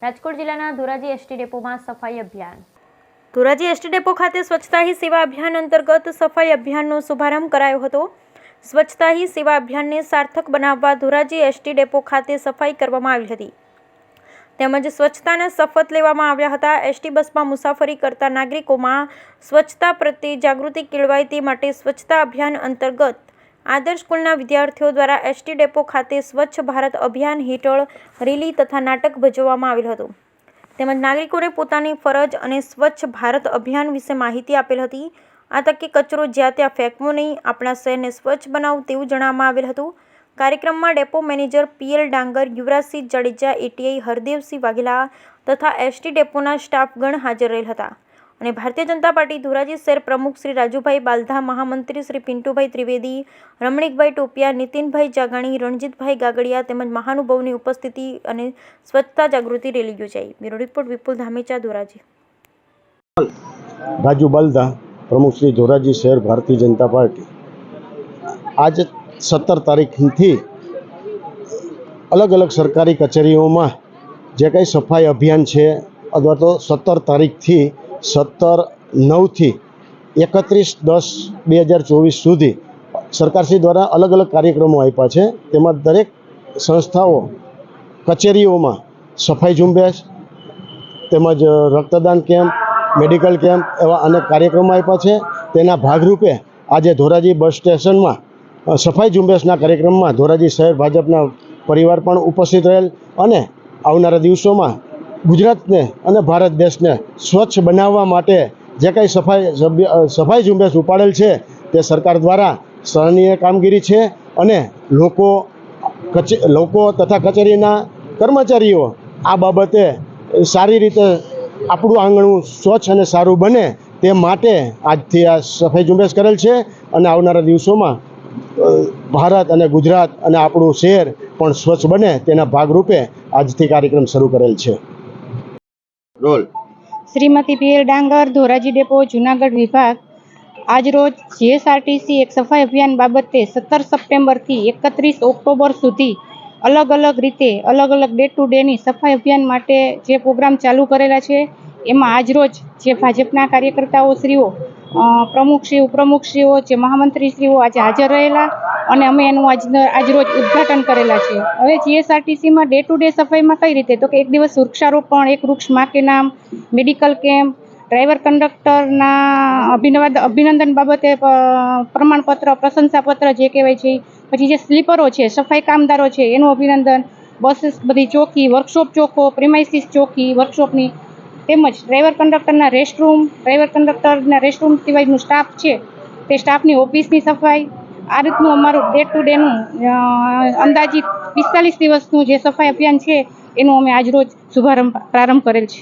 રાજકોટ જિલ્લાના ધોરાજી એસટી ડેપોમાં સફાઈ અભિયાન। ધોરાજી એસટી ડેપો ખાતે સ્વચ્છતા હી સેવા અભિયાન અંતર્ગત સફાઈ અભિયાનનો શુભારંભ કરાયો હતો। સ્વચ્છતા હી સેવા અભિયાનને સાર્થક બનાવવા ધોરાજી એસટી ડેપો ખાતે સફાઈ કરવામાં આવી હતી તેમજ સ્વચ્છતાના શપથ લેવામાં આવ્યા હતા। એસટી બસમાં મુસાફરી કરતા નાગરિકોમાં સ્વચ્છતા પ્રત્યે જાગૃતિ કેળવાય તે માટે સ્વચ્છતા અભિયાન અંતર્ગત આદર્શ સ્કૂલના વિદ્યાર્થીઓ દ્વારા એસટી ડેપો ખાતે સ્વચ્છ ભારત અભિયાન હેઠળ રેલી તથા નાટક ભજવવામાં આવેલ હતું તેમજ નાગરિકોને પોતાની ફરજ અને સ્વચ્છ ભારત અભિયાન વિશે માહિતી આપેલ હતી। આ તકે કચરો જ્યાં ત્યાં ફેંકવો નહીં, આપણા શહેરને સ્વચ્છ બનાવવું તેવું જણાવવામાં આવેલ હતું। કાર્યક્રમમાં ડેપો મેનેજર પીએલ ડાંગર, યુવરાજસિંહ જાડેજા, એટીઆઈ હરદેવસિંહ વાઘેલા તથા એસટી ડેપોના સ્ટાફગણ હાજર રહેલ હતા અને ભારતીય જનતા પાર્ટી ધોરાજી શહેર પ્રમુખ શ્રી રાજુભાઈ બાલધા, મહામંત્રી શ્રી પિન્ટુભાઈ ત્રિવેદી, રમણીકભાઈ ટોપિયા, નીતિનભાઈ જાગાણી, રણજીતભાઈ ગાગડિયા તેમજ મહાનુભાવોની ઉપસ્થિતિ અને સ્વચ્છતા જાગૃતિ રેલી યોજાઈ। બ્યુરો રિપોર્ટ વિપુલ ધામેચા, ધોરાજી। રાજુ બાલધા, પ્રમુખ શ્રી ધોરાજી શહેર ભારતીય જનતા પાર્ટી। આજ 17 તારીખથી અલગ અલગ સરકારી કચેરીઓમાં જે કંઈ સફાઈ અભિયાન છે અથવા તો 17 તારીખથી 17/9થી 31/10/2024 સુધી સરકારશ્રી દ્વારા અલગ અલગ કાર્યક્રમો આપ્યા છે। તેમાં દરેક સંસ્થાઓ કચેરીઓમાં સફાઈ ઝુંબેશ તેમજ રક્તદાન કેમ્પ, મેડિકલ કેમ્પ એવા અનેક કાર્યક્રમો આપ્યા છે। તેના ભાગરૂપે આજે ધોરાજી બસ સ્ટેશનમાં સફાઈ ઝુંબેશના કાર્યક્રમમાં ધોરાજી શહેર ભાજપના પરિવાર પણ ઉપસ્થિત રહેલ અને આવનારા દિવસોમાં ગુજરાતને અને ભારત દેશને સ્વચ્છ બનાવવા માટે જે કંઈ સફાઈ ઝુંબેશ ઉપાડેલ છે તે સરકાર દ્વારા સરાહનીય કામગીરી છે અને લોકો તથા કચેરીના કર્મચારીઓ આ બાબતે સારી રીતે આપણું આંગણું સ્વચ્છ અને સારું બને તે માટે આજથી આ સફાઈ ઝુંબેશ કરેલ છે અને આવનારા દિવસોમાં ભારત અને ગુજરાત અને આપણું શહેર પણ સ્વચ્છ બને તેના ભાગરૂપે આજથી કાર્યક્રમ શરૂ કરેલ છે। શ્રીમતી પીએલ ડાંગર, ધોરાજી ડેપો, જૂનાગઢ વિભાગ। આજરોજ જીએસઆરટીસી એક સફાઈ અભિયાન બાબતે 17 સપ્ટેમ્બરથી 31 ઓક્ટોબર સુધી અલગ અલગ રીતે અલગ અલગ ડે ટુ ડેની સફાઈ અભિયાન માટે જે પ્રોગ્રામ ચાલુ કરેલા છે એમાં આજરોજ જે ભાજપના કાર્યકર્તાઓ શ્રીઓ, પ્રમુખશ્રી, ઉપપ્રમુખશ્રીઓ, જે મહામંત્રીશ્રીઓ આજે હાજર રહેલા અને અમે એનું આજરોજ ઉદ્ઘાટન કરેલા છે। હવે જીએસઆરટીસીમાં ડે ટુ ડે સફાઈમાં કઈ રીતે તો કે એક દિવસ વૃક્ષારોપણ, એક વૃક્ષ માં કે નામ, મેડિકલ કેમ્પ, ડ્રાઈવર કંડક્ટરના અભિનંદન બાબતે પ્રમાણપત્ર, પ્રશંસાપત્ર જે કહેવાય છે, પછી જે સ્લીપરો છે, સફાઈ કામદારો છે એનું અભિનંદન, બસીસ બધી ચોકી, વર્કશોપ ચોખ્ખો, પ્રિમાઇસીસ ચોકી વર્કશોપની, તેમજ ડ્રાઈવર કંડક્ટરના રેસ્ટરૂમ, ડ્રાઈવર કંડક્ટરના રેસ્ટરૂમ સિવાયનું સ્ટાફ છે તે સ્ટાફની ઓફિસની સફાઈ, આ રીતનું અમારું ડે ટુ ડેનું અંદાજિત 45 દિવસનું જે સફાઈ અભિયાન છે એનું અમે આજરોજ પ્રારંભ કરેલ છે।